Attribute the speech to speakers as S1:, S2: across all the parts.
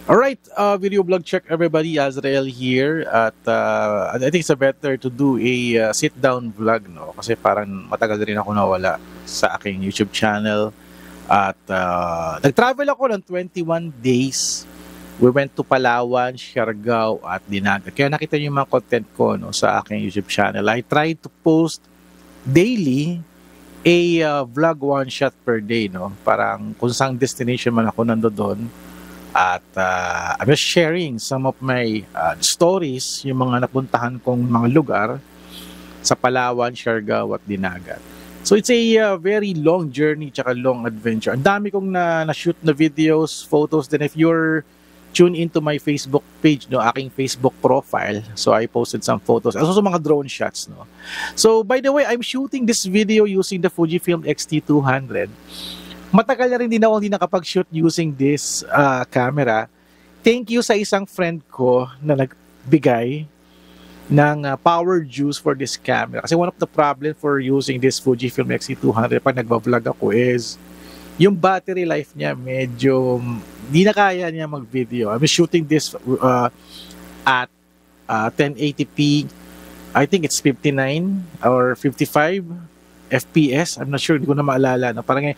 S1: Alright, video blog check everybody, Azrael here at I think it's better to do a sit-down vlog, no? Kasi parang matagal rin ako nawala sa aking YouTube channel at nag-travel ako ng 21 days. We went to Palawan, Siargao at Dinagat. Kaya nakita niyo yung mga content ko, no, sa aking YouTube channel. I try to post daily a vlog one shot per day, no? Parang kung saan destination man ako nandoon. At I'm just sharing some of my stories, yung mga napuntahan kong mga lugar sa Palawan, Siargao at Dinagat. So it's a very long journey tsaka long adventure. Ang dami kong na-shoot na videos, photos. Then if you're tuned into my Facebook page, no, aking Facebook profile, so I posted some photos. Also mga drone shots, no. So by the way, I'm shooting this video using the Fujifilm X-T200. Matagal na rin din ako hindi nakapag-shoot using this camera. Thank you sa isang friend ko na nagbigay ng power juice for this camera. Kasi one of the problem for using this Fujifilm X-T200 pag nagbablog ako is yung battery life niya medyo hindi na kaya niya mag-video. I'm shooting this at 1080p. I think it's 59 or 55 FPS. I'm not sure, hindi ko na maalala. No? Parang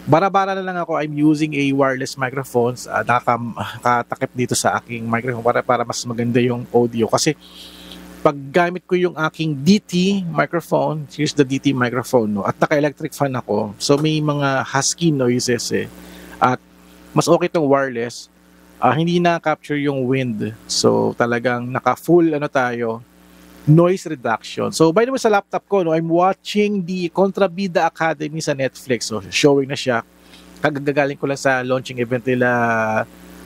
S1: bara-bara na lang ako. I'm using a wireless microphones. Nakatakip dito sa aking microphone para mas maganda yung audio. Kasi pag gamit ko yung aking DT microphone, here's the DT microphone, no? At naka-electric fan ako. So may mga husky noises eh. At mas okay itong wireless. Hindi na-capture yung wind. So talagang naka-full tayo, noise reduction. So by the way, sa laptop ko, no, I'm watching the Contrabida Academy sa Netflix. So showing na siya. Kagagaling ko lang sa launching event nila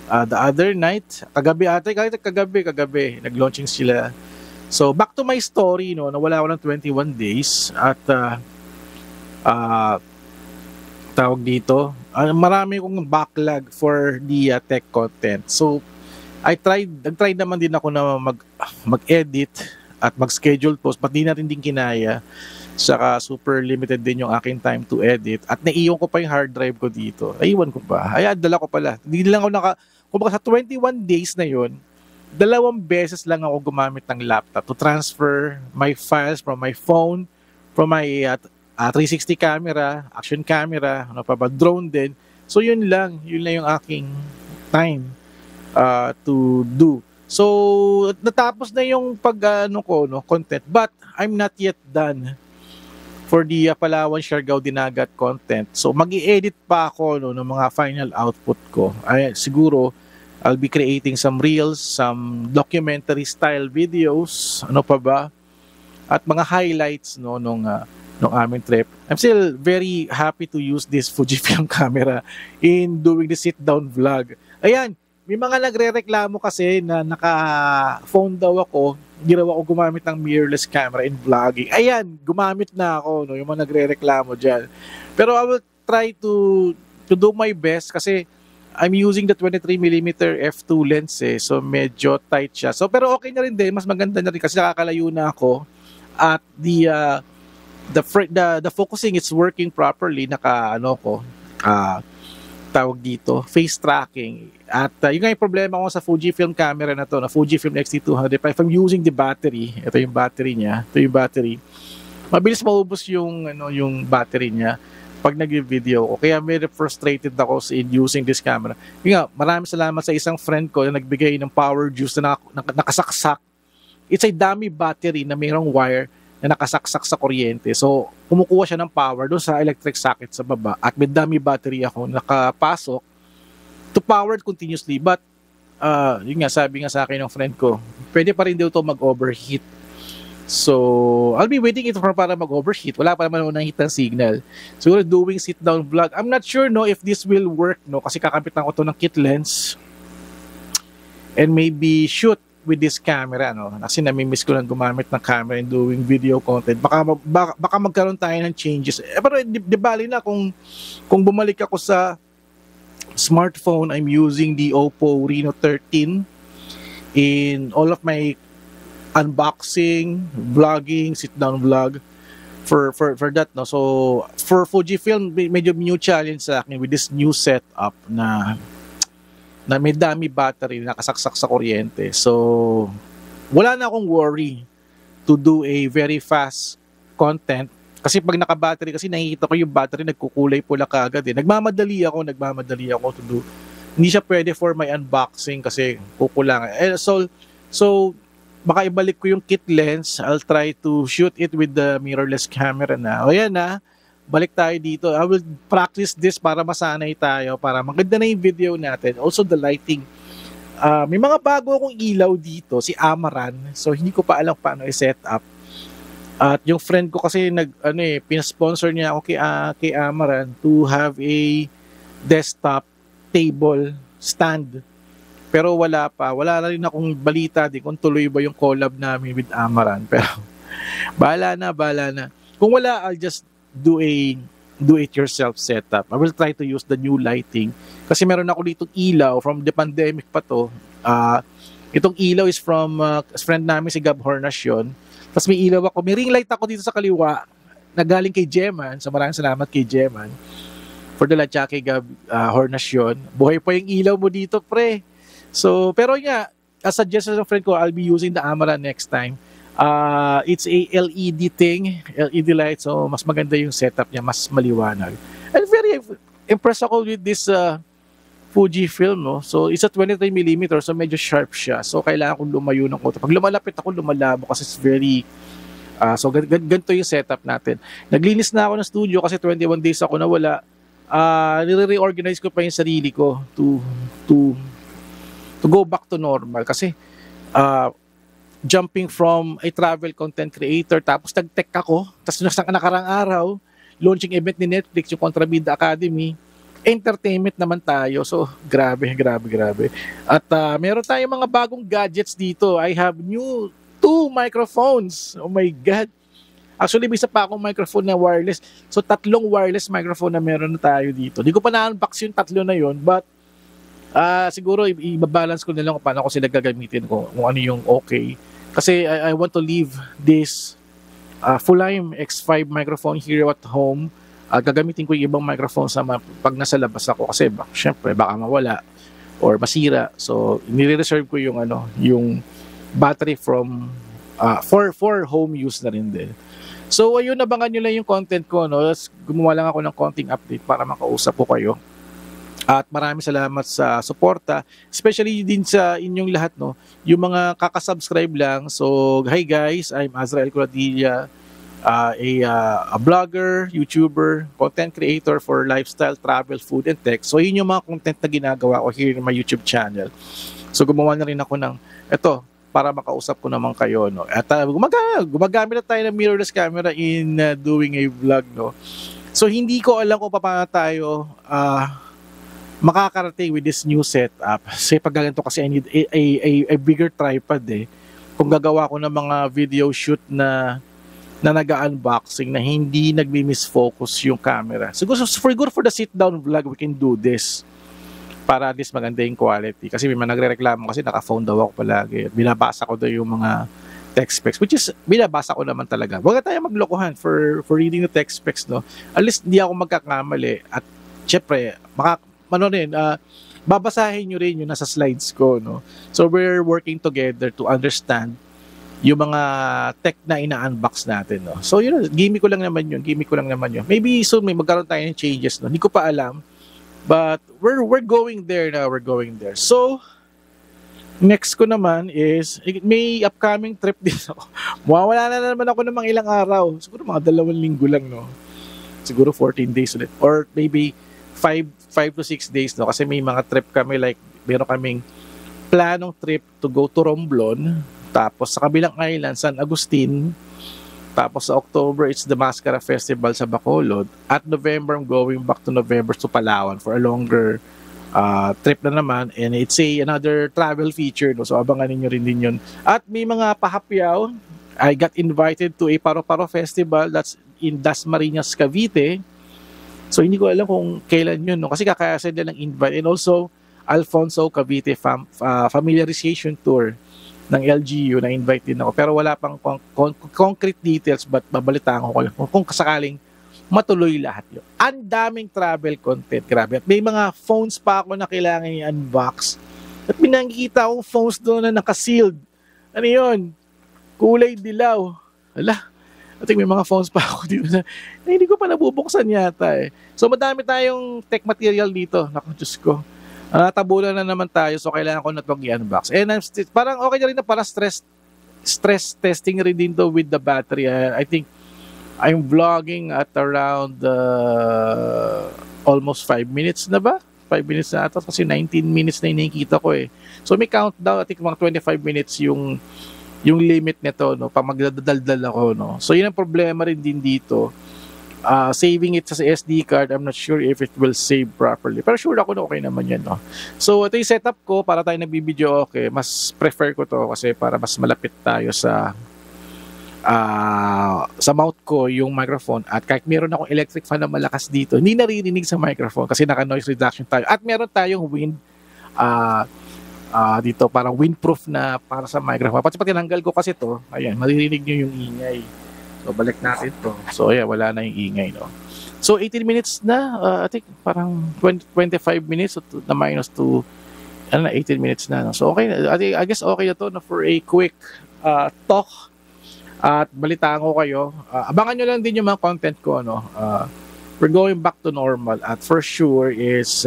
S1: the other night. Kagabi nag-launching sila. So back to my story, no, nawala ako ng 21 days at tawag dito, marami kong backlog for the tech content. So nag-try naman din ako na mag-edit at mag-schedule post, but di na rin din kinaya. Saka super limited din yung aking time to edit. At naiwan ko pa yung hard drive ko dito. Naiwan ko pa. Ay, dala ko pala. Hindi lang ako kumbaga sa 21 days na yun, 2 beses lang ako gumamit ng laptop to transfer my files from my phone, from my 360 camera, action camera, drone din. So yun lang yung aking time to do. So, natapos na yung content, but I'm not yet done for the Palawan, Siargao, Dinagat content. So, mag-i-edit pa ako ng mga final output ko. Siguro, I'll be creating some reels, some documentary style videos, at mga highlights nung aming trip. I'm still very happy to use this Fujifilm camera in doing the sit-down vlog. Ayan, may mga nagre-reklamo kasi na naka-phone daw ako, hindi raw ako gumamit ng mirrorless camera in vlogging. Ayan, gumamit na ako, no, yung mga nagre-reklamo dyan. Pero I will try to do my best kasi I'm using the 23mm f2 lens eh, so medyo tight siya. So pero okay na rin din, mas maganda na rin kasi nakakalayo na ako at the focusing is working properly, tawag dito, face tracking. At yun nga yung problema ko sa Fujifilm camera na to, na Fujifilm X-T200. If I'm using the battery, ito yung battery niya, mabilis maubos yung battery niya pag nag-video ko. Kaya very frustrated ako in using this camera. Yun nga, maraming salamat sa isang friend ko na nagbigay ng power juice na nakasaksak. It's a dummy battery na mayroong wire na nakasaksak sa kuryente. So, kumukuha siya ng power doon sa electric socket sa baba at may dummy battery ako nakapasok to power continuously. But, yun nga, sabi nga sa akin ng friend ko, pwede pa rin daw ito mag-overheat. So, I'll be waiting it para mag-overheat. Wala pa naman ako ng heat ng signal. So, doing sit-down vlog. I'm not sure, no, if this will work, no, kasi kakapitan ko to ng kit lens and maybe shoot with this camera, no? Kasi namimiss ko lang gumamit ng camera and doing video content. Baka magkaroon tayo ng changes. Pero di bali na kung bumalik ako sa smartphone, I'm using the Oppo Reno 13 in all of my unboxing, vlogging, sit-down vlog for that, no? So, for Fujifilm, medyo new challenge sa akin with this new setup na na may dami battery na nakasaksak sa kuryente. So, wala na akong worry to do a very fast content. Kasi pag naka-battery, kasi nakikita ko yung battery nagkukulay pula kaagad eh. Nagmamadali ako to do. Hindi siya pwede for my unboxing kasi kukulang. So baka ibalik ko yung kit lens. I'll try to shoot it with the mirrorless camera na. O yan na, balik tayo dito. I will practice this para masanay tayo, para maganda na yung video natin. Also the lighting. May mga bago akong ilaw dito, si Amaran. So hindi ko pa alam paano i-set up. At yung friend ko kasi pinasponsor niya ako kay Amaran to have a desktop table stand. Pero wala na rin akong balita din kung tuloy ba yung collab namin with Amaran. Pero bahala na. Kung wala, I'll just do it yourself setup. I will try to use the new lighting kasi meron ako ditong ilaw from the pandemic pa to. Itong ilaw is from friend namin si Gab Hornacion. Tapos may ilaw ako, may ring light ako dito sa kaliwa na galing kay Jeman. So maraming salamat kay Jeman for the latya kay Gab Hornacion. Buhay pa yung ilaw mo dito, pre. So, pero nga, as suggestion ng friend ko, I'll be using the Amaran next time. It's a LED thing, LED light. So mas maganda yung setup niya, mas maliwanag. And very impressed ako with this Fujifilm, no? So it's a 23mm, so medyo sharp siya. So kailangan kong lumayo ng konti. Pag lumalapit ako, lumalabo kasi it's very so ganito yung setup natin. Naglinis na ako ng studio kasi 21 days ako nawala. Nire-reorganize ko pa yung sarili ko to go back to normal kasi jumping from a travel content creator tapos nag-tech ako, tapos nakarang araw launching event ni Netflix, yung Contrabida Academy. Entertainment naman tayo. So, grabe. At meron tayong mga bagong gadgets dito. I have new 2 microphones. Oh my God. Actually, may isa pa akong microphone na wireless. So, 3 wireless microphone na meron na tayo dito. Hindi ko pa na-unbox yung 3 na yun, but siguro i-balance ko na lang kung paano ko sila gagamitin kung ano yung okay. Kasi I want to leave this Full-Line X5 microphone here at home. Gagamitin ko yung ibang microphone pag nasa labas ako kasi syempre baka mawala or masira. So nire-reserve ko yung battery from for home use na rin din. So ayun, abangan nyo lang yung content ko, no? Gumawa lang ako ng konting update para makausap ko kayo. At maraming salamat sa suporta, especially din sa inyong lahat, no? Yung mga kakasubscribe lang. So hi guys, I'm Azrael Curadilla. A blogger, YouTuber, content creator for lifestyle, travel, food, and tech. So, yun yung mga content na ginagawa ko here in my YouTube channel. So, gumawa na rin ako ng ito para makausap ko naman kayo, no? At gumagamit na tayo ng mirrorless camera in doing a vlog, no? So, hindi ko alam kung paano tayo makakarating with this new setup. Kasi pag ganito kasi I need a bigger tripod eh. Kung gagawa ko ng mga video shoot na nag-unboxing na hindi nagmi-misfocus yung camera. Siguro for the sit-down vlog, we can do this para at least maganda yung quality. Kasi may mga nagre-reklamo kasi naka-phone daw ako palagi. Binabasa ko daw yung mga text specs, which is, binabasa ko naman talaga. Huwag tayo maglokohan for reading the text specs, no? At least hindi ako magkakamali. At syempre, babasahin nyo rin yung nasa slides ko, no? So we're working together to understand yung mga tech na ina-unbox natin, no? So yun, gimmick ko lang naman yun. Maybe soon may magkaroon tayo ng changes, no? Hindi ko pa alam. But we're going there na, So next ko naman is may upcoming trip dito. Mawawala na naman ako ng mga ilang araw. Siguro mga 2 linggo lang, no? Siguro 14 days ulit. Or maybe 5 to 6 days, no? Kasi may mga trip kami, like meron kaming planong trip to go to Romblon. Tapos sa kabilang island, San Agustin. Tapos sa October, it's the Mascara Festival sa Bacolod. At November, I'm going back to November to Palawan for a longer trip na naman. And it's another travel feature, no? So abangan niyo rin din yun. At may mga pahapyaw. I got invited to a Paro-Paro Festival that's in Dasmariñas, Cavite. So hindi ko alam kung kailan yun, no? Kasi kakasend nila ng invite. And also, Alfonso Cavite familiarization tour ng LGU na invite din ako. Pero wala pang concrete details, but babalitaan ko kayo kung sakaling matuloy lahat yun. Ang daming travel content, grabe. At may mga phones pa ako na kailangan i-unbox. At pinangkita akong phones doon na naka-sealed. Ano yun? Kulay dilaw. Hala, I think may mga phones pa ako dito na hindi ko pa nabubuksan yata eh. So madami tayong tech material dito. Naku, Diyos ko. Tabulan na naman tayo, so kailangan ko na itong i-unbox. And parang okay na rin na para stress testing rin din to with the battery. I think I'm vlogging at around almost 5 minutes na ba? 5 minutes na ata kasi 19 minutes na nakikita ko eh. So may countdown, I think mga 25 minutes yung limit nito, no, pag magdadaldal ako, no. So yun ang problema rin din dito. Saving it sa SD card, I'm not sure if it will save properly. Pero sure ako na okay naman yan, no. So ito yung setup ko para tayo nagbibideo, okay. Mas prefer ko to kasi para mas malapit tayo sa mouth ko yung microphone. At kahit meron akong electric fan na malakas dito, hindi naririnig sa microphone kasi naka noise reduction tayo. At meron tayong wind dito parang windproof na para sa microphone. Pati tinanggal ko kasi to, ayan, maririnig nyo yung ingay. So balik natin to. So ayan, wala na yung ingay, no. So 18 minutes na, I think parang 25 minutes na minus to 18 minutes na, no? So okay, I guess okay na to, no, for a quick talk. At balitaan ko kayo. Abangan nyo lang din yung mga content ko, no. We're going back to normal at for sure is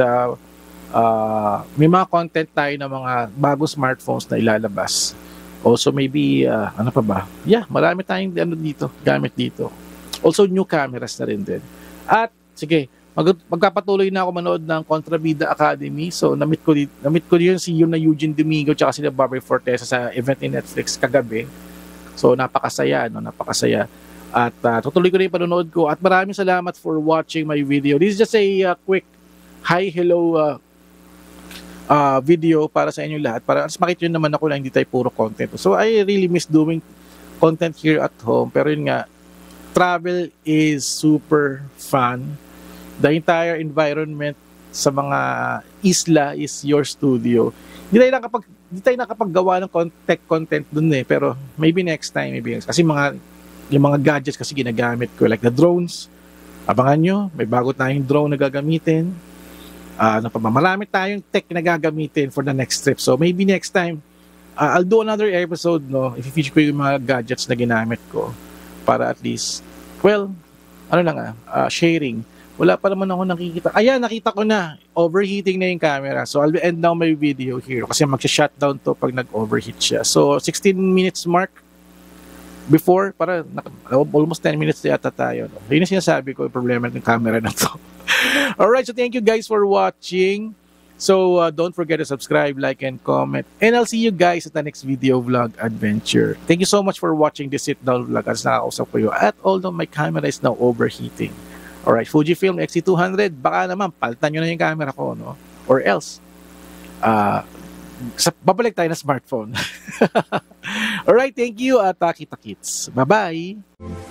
S1: may mga content tayo na mga bagong smartphones na ilalabas. Also maybe, ano pa ba? Yeah, marami tayong dito, gamit dito. Also new cameras na rin din. At sige, magpapatuloy na ako manood ng Contrabida Academy. So namit ko yun si Eugene Domingo tsaka si Barbie Fortesa sa event ni Netflix kagabi. So napakasaya, no? Napakasaya. At tutuloy ko na yung panonood ko. At maraming salamat for watching my video. This is just a quick hi, hello video para sa inyo lahat. Para makita nyo naman ako na hindi tayo puro content. So I really miss doing content here at home. Pero yun nga, travel is super fun. The entire environment sa mga isla is your studio. Hindi tayo nakapaggawa ng content dun eh. Pero maybe next time. Kasi yung mga gadgets kasi ginagamit ko. Like the drones. Abangan nyo, may bago tayong drone na gagamitin. Marami tayong tech na gagamitin for the next trip. So maybe next time, I'll do another episode, no, i-feature ko yung mga gadgets na ginamit ko para at least, well, sharing. Wala pa naman ako nakikita. Ayan, nakita ko na. Overheating na yung camera. So I'll end now my video here kasi magsha-shutdown to pag nag-overheat siya. So 16 minutes mark before, para almost 10 minutes yata tayo. No? Yun yung sinasabi ko, yung problema ng camera na to. Alright, so thank you guys for watching. So don't forget to subscribe, like, and comment. And I'll see you guys at the next video vlog adventure. Thank you so much for watching this sit-down vlog. As nakakausap ko yun. At although my camera is now overheating. Alright, Fujifilm X-T200. Baka naman, palitan nyo na yung camera ko, no? Or else, babalik tayo na smartphone. Alright, thank you at kita kits. Bye-bye!